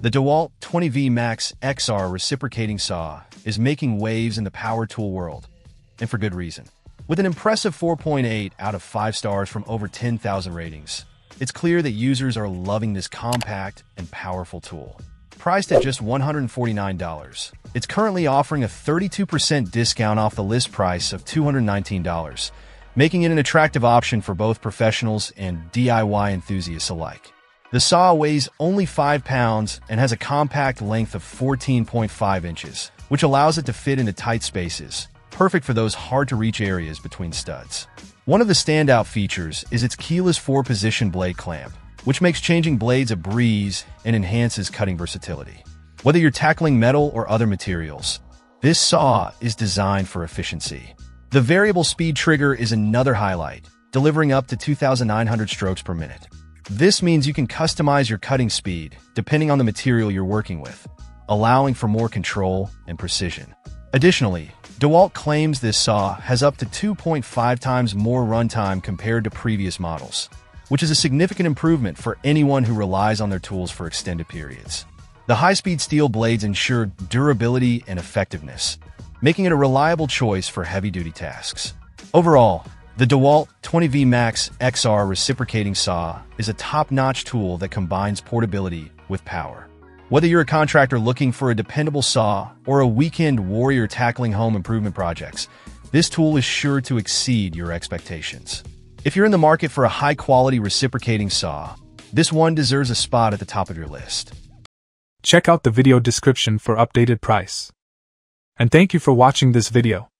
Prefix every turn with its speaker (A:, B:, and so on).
A: The DeWalt 20V Max XR reciprocating saw is making waves in the power tool world, and for good reason. With an impressive 4.8 out of 5 stars from over 10,000 ratings, it's clear that users are loving this compact and powerful tool. Priced at just $149, it's currently offering a 32% discount off the list price of $219, making it an attractive option for both professionals and DIY enthusiasts alike. The saw weighs only 5 pounds and has a compact length of 14.5 inches, which allows it to fit into tight spaces, perfect for those hard-to-reach areas between studs. One of the standout features is its keyless 4-position blade clamp, which makes changing blades a breeze and enhances cutting versatility. Whether you're tackling metal or other materials, this saw is designed for efficiency. The variable speed trigger is another highlight, delivering up to 2,900 strokes per minute. This means you can customize your cutting speed depending on the material you're working with, allowing for more control and precision. Additionally, DeWalt claims this saw has up to 2.5 times more runtime compared to previous models, which is a significant improvement for anyone who relies on their tools for extended periods. The high-speed steel blades ensure durability and effectiveness, making it a reliable choice for heavy-duty tasks. Overall, the DeWalt 20V Max XR reciprocating saw is a top-notch tool that combines portability with power. Whether you're a contractor looking for a dependable saw or a weekend warrior tackling home improvement projects, this tool is sure to exceed your expectations. If you're in the market for a high-quality reciprocating saw, this one deserves a spot at the top of your list.
B: Check out the video description for updated price. And thank you for watching this video.